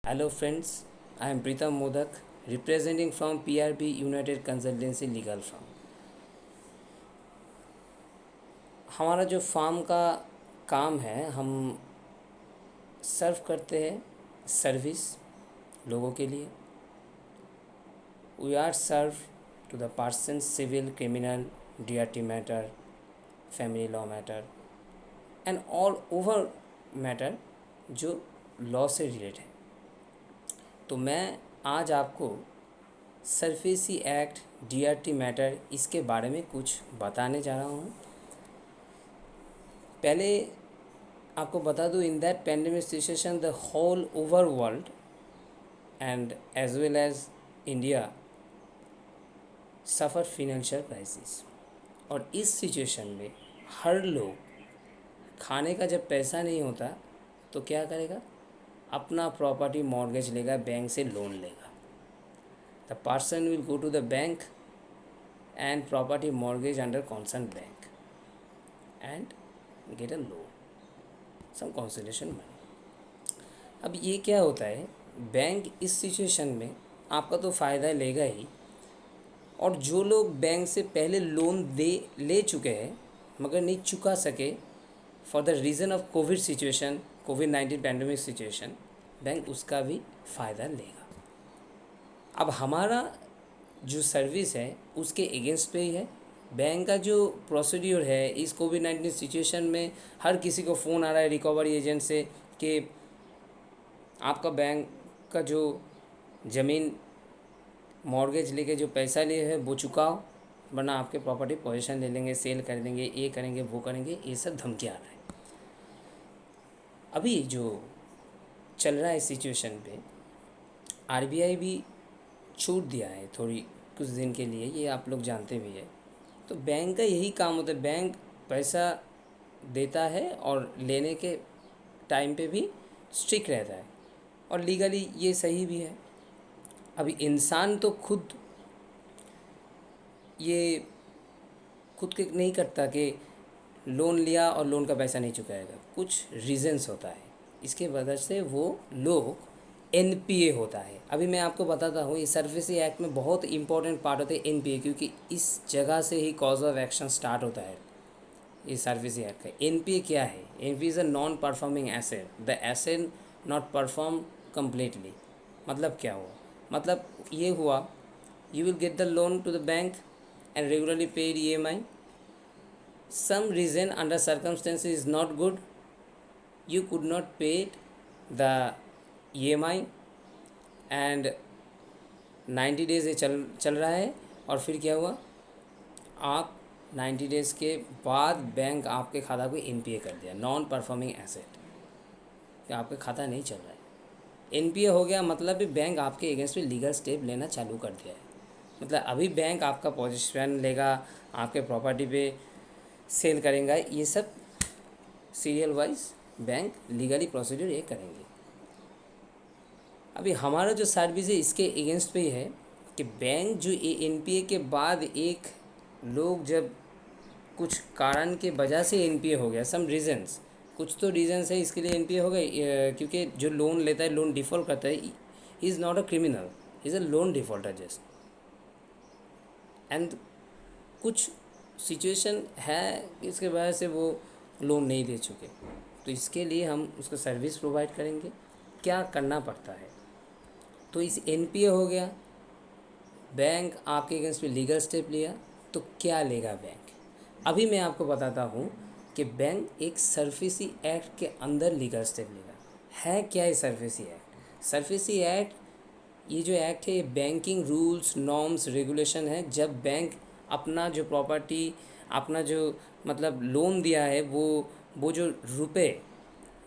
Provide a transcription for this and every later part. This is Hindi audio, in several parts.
Hello friends, I am Pritam Modak representing from PRB United Consultancy Legal Firm. हमारा जो फार्म का काम है, हम सर्व करते हैं सर्विस लोगों के लिए. We are serve to the person civil criminal DRT matter, family law matter and all over matter जो लॉ से रिलेटेड है. तो मैं आज आपको सरफेसी एक्ट DRT मैटर इसके बारे में कुछ बताने जा रहा हूँ. पहले आपको बता दूँ, in that pandemic situation the whole over world and as well as India suffer financial crisis. और इस सिचुएशन में हर लोग खाने का जब पैसा नहीं होता तो क्या करेगा? अपना प्रॉपर्टी मॉर्गेज लेगा, बैंक से लोन लेगा. The person will go to the bank and property mortgage under concern bank and get a loan, some consolation money. अब ये क्या होता है, बैंक इस सिचुएशन में आपका तो फ़ायदा लेगा ही, और जो लोग बैंक से पहले लोन ले चुके हैं मगर नहीं चुका सके for the reason of Covid situation, covid pandemic situation, bank उसका भी फ़ायदा लेगा. अब हमारा जो सर्विस है उसके अगेंस्ट पे ही है. बैंक का जो प्रोसीड्यूर है इस कोविड-19 सिचुएशन में, हर किसी को फ़ोन आ रहा है रिकवरी एजेंट से कि आपका बैंक का जो ज़मीन मॉर्गेज लेके जो पैसा लिए है वो चुकाओ, वरना आपके प्रॉपर्टी पोजीशन ले लेंगे, सेल कर देंगे, ये करेंगे वो करेंगे. ये सब धमकी आ रहा है. अभी जो चल रहा है सिचुएशन पे, RBI भी छूट दिया है थोड़ी कुछ दिन के लिए, ये आप लोग जानते भी है. तो बैंक का यही काम होता है, बैंक पैसा देता है और लेने के टाइम पे भी स्ट्रिक्ट रहता है, और लीगली ये सही भी है. अभी इंसान तो खुद के नहीं करता कि लोन लिया और लोन का पैसा नहीं चुकाएगा. कुछ रीज़न्स होता है, इसके वजह से वो लोग NPA होता है. अभी मैं आपको बताता हूँ, ये सर्फेसी एक्ट में बहुत इंपॉर्टेंट पार्ट होता है NPA, क्योंकि इस जगह से ही कॉज ऑफ एक्शन स्टार्ट होता है ये सर्फेसी एक्ट का. NPA क्या है? NPA is a non performing asset, the asset not perform completely. मतलब क्या हुआ? मतलब ये हुआ, you will get the loan to the bank and regularly pay EMI. Some reason under circumstances is not good, you could not pay the EMI and 90 days ये चल रहा है, और फिर क्या हुआ, आप 90 डेज़ के बाद बैंक आपके खाता को NPA कर दिया, नॉन परफॉर्मिंग एसेट, कि आपका खाता नहीं चल रहा है. NPA हो गया मतलब भी बैंक आपके अगेंस्ट में लीगल स्टेप लेना चालू कर दिया है. मतलब अभी बैंक आपका पोजीशन लेगा, आपके प्रॉपर्टी पे सेल करेंगे, ये सब serial wise bank legally procedure ये करेंगे. अभी हमारा जो सर्विस है इसके अगेंस्ट पे ही है कि बैंक जो NPA के बाद एक लोग जब कुछ कारण के वजह से NPA हो गया, सम रीजंस, कुछ तो रीजंस है इसके लिए NPA हो गए, क्योंकि जो लोन लेता है, लोन डिफ़ॉल्ट करता है, he is not a criminal, he is a loan defaulter just. And कुछ सिचुएशन है इसके वजह से वो लोन नहीं दे चुके, तो इसके लिए हम उसको सर्विस प्रोवाइड करेंगे. क्या करना पड़ता है? तो इस NPA हो गया, बैंक आपके अगेंस्ट में लीगल स्टेप लिया, तो क्या लेगा बैंक? अभी मैं आपको बताता हूँ कि बैंक एक सरफेसी एक्ट के अंदर लीगल स्टेप लेगा. है क्या ये सरफेसी एक्ट? सरफेसी एक्ट, ये जो एक्ट है ये बैंकिंग रूल्स, नॉर्म्स, रेगुलेशन है. जब बैंक अपना जो प्रॉपर्टी, अपना जो मतलब लोन दिया है, वो जो रुपए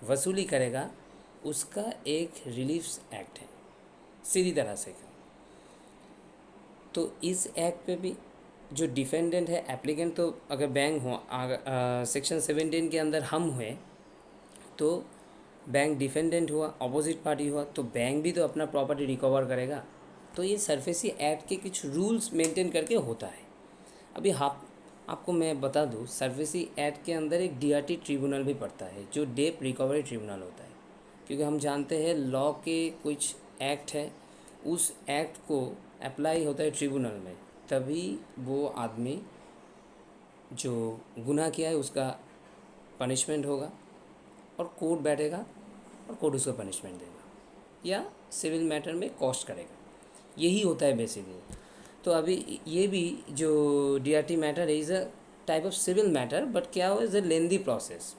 वसूली करेगा, उसका एक रिलीफ एक्ट है सीधी तरह से. तो इस एक्ट पे भी जो डिफेंडेंट है, एप्लीकेंट, तो अगर बैंक हो, सेक्शन 17 के अंदर हम हुए तो बैंक डिफेंडेंट हुआ, अपोजिट पार्टी हुआ, तो बैंक भी तो अपना प्रॉपर्टी रिकवर करेगा. तो ये सरफेसी एक्ट के कुछ रूल्स मेंटेन करके होता है. अभी आपको मैं बता दूँ, सरफेसी एक्ट के अंदर एक DRT ट्रिब्यूनल भी पड़ता है, जो डेट रिकवरी ट्रिब्यूनल होता है. क्योंकि हम जानते हैं लॉ के कुछ एक्ट है, उस एक्ट को अप्लाई होता है ट्रिब्यूनल में, तभी वो आदमी जो गुनाह किया है उसका पनिशमेंट होगा और कोर्ट बैठेगा और कोर्ट उसको पनिशमेंट देगा या सिविल मैटर में कॉस्ट करेगा। यही होता है बेसिकली। तो अभी ये भी जो DRT मैटर है is a type of civil matter, but क्या हो, is a lengthy process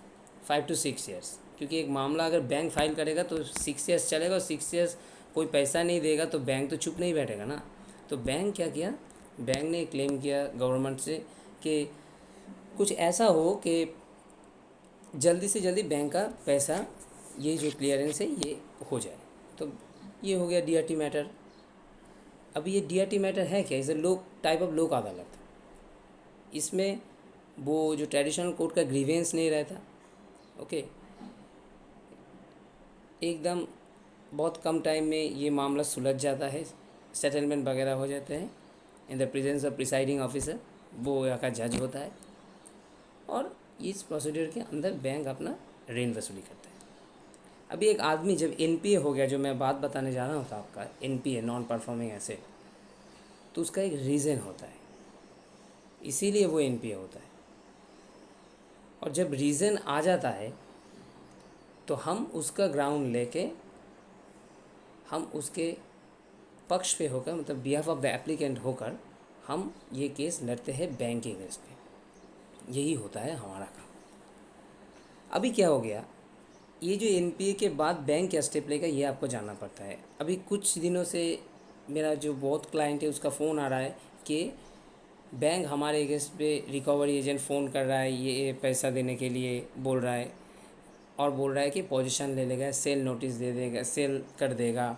5 to 6 years, क्योंकि एक मामला अगर बैंक फाइल करेगा तो 6 ईयर्स चलेगा और 6 ईयर्स कोई पैसा नहीं देगा तो बैंक तो चुप नहीं बैठेगा ना। तो बैंक क्या किया, बैंक ने क्लेम किया गवर्नमेंट से कि कुछ ऐसा हो कि जल्दी से जल्दी बैंक का पैसा, ये जो क्लियरेंस है ये हो जाए। तो ये हो गया DRT मैटर। अब ये DRT मैटर है क्या, इसे लोक टाइप ऑफ लोक अदालत। इसमें वो जो ट्रेडिशनल कोर्ट का ग्रीवेंस नहीं रहता, ओके, एकदम बहुत कम टाइम में ये मामला सुलझ जाता है, सेटलमेंट वगैरह हो जाते हैं in the presence of presiding officer, वो यहाँ का जज होता है, और इस प्रोसीड्यूर के अंदर बैंक अपना ऋण वसूली करता है। अभी एक आदमी जब NPA हो गया, जो मैं बात बताने जा रहा हूँ था आपका, NPA नॉन परफॉर्मिंग एसेट, तो उसका एक रीज़न होता है, इसीलिए वो NPA होता है। और जब रीज़न आ जाता है तो हम उसका ग्राउंड लेके हम उसके पक्ष पे होकर, मतलब बिहाफ ऑफ द एप्लीकेंट होकर, हम ये केस लड़ते हैं बैंक के अगेंस्ट पे। यही होता है हमारा काम। अभी क्या हो गया, ये जो NPA के बाद बैंक क्या स्टेप लेगा ये आपको जानना पड़ता है। अभी कुछ दिनों से मेरा जो बहुत क्लाइंट है उसका फ़ोन आ रहा है कि बैंक हमारे अगेंस्ट पे रिकवरी एजेंट फ़ोन कर रहा है, ये पैसा देने के लिए बोल रहा है, और बोल रहा है कि पोजीशन ले लेगा, सेल नोटिस दे देगा, सेल कर देगा,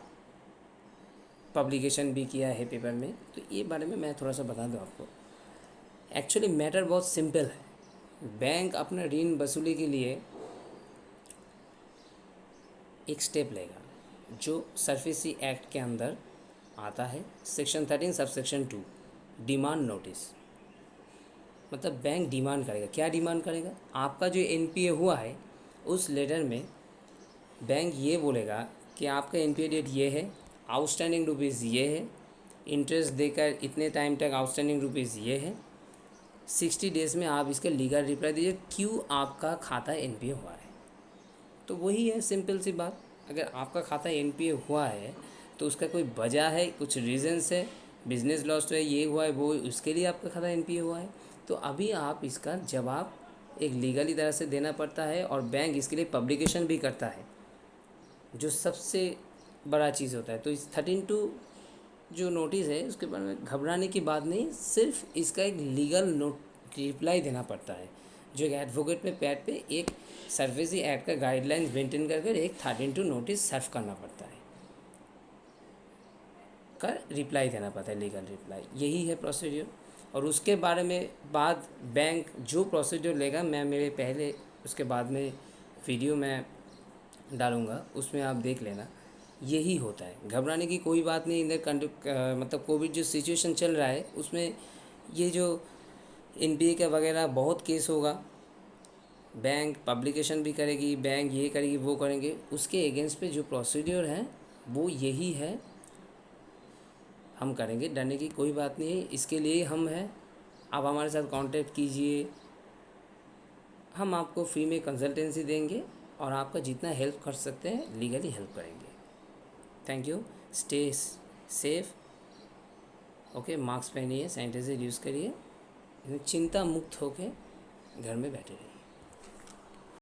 पब्लिकेशन भी किया है पेपर में। तो ये बारे में मैं थोड़ा सा बता दूँ आपको। एक्चुअली मैटर बहुत सिंपल है। बैंक अपना ऋण वसूली के लिए एक स्टेप लेगा जो सरफेसी एक्ट के अंदर आता है, सेक्शन 13 सबसेक्शन 2, डिमांड नोटिस। मतलब बैंक डिमांड करेगा, क्या डिमांड करेगा, आपका जो NPA हुआ है उस लेटर में बैंक ये बोलेगा कि आपका NPA डेट ये है, आउटस्टैंडिंग रुपीज़ ये है, इंटरेस्ट देकर इतने टाइम तक आउटस्टैंडिंग रुपीज़ ये है, 60 डेज़ में आप इसका लीगल रिप्लाई दीजिए क्यों आपका खाता NPA हुआ है। तो वही है सिंपल सी बात। अगर आपका खाता NPA हुआ है तो उसका कोई वजह है, कुछ रीज़न्स है, बिजनेस लॉस है, ये हुआ है वो, उसके लिए आपका खाता NPA हुआ है। तो अभी आप इसका जवाब एक लीगली तरह से देना पड़ता है, और बैंक इसके लिए पब्लिकेशन भी करता है, जो सबसे बड़ा चीज़ होता है। तो इस 13(2) जो नोटिस है उसके बारे में घबराने की बात नहीं, सिर्फ इसका एक लीगल नोट रिप्लाई देना पड़ता है, जो एक एडवोकेट पे पैड पे एक सर्विसी एक्ट का गाइडलाइंस मेंटेन करके एक 13(2) नोटिस सर्व करना पड़ता है, का रिप्लाई देना पड़ता है, लीगल रिप्लाई। यही है प्रोसीड्यूर। और उसके बारे में बाद बैंक जो प्रोसीड्यूर लेगा, मैं मेरे पहले उसके बाद में वीडियो में डालूँगा, उसमें आप देख लेना। यही होता है, घबराने की कोई बात नहीं। इधर मतलब कोविड जो सिचुएशन चल रहा है उसमें ये जो NPA का वगैरह बहुत केस होगा, बैंक पब्लिकेशन भी करेगी, बैंक ये करेगी वो करेंगे, उसके अगेंस्ट पे जो प्रोसीड्यूर है वो यही है, हम करेंगे। डरने की कोई बात नहीं है, इसके लिए हम हैं। आप हमारे साथ कांटेक्ट कीजिए, हम आपको फ्री में कंसल्टेंसी देंगे और आपका जितना हेल्प कर सकते हैं लीगली हेल्प करेंगे। Thank you, stay safe, okay, mask पहनिए, सैनिटाइजर यूज़ करिए, चिंता मुक्त होकर घर में बैठे रहिए।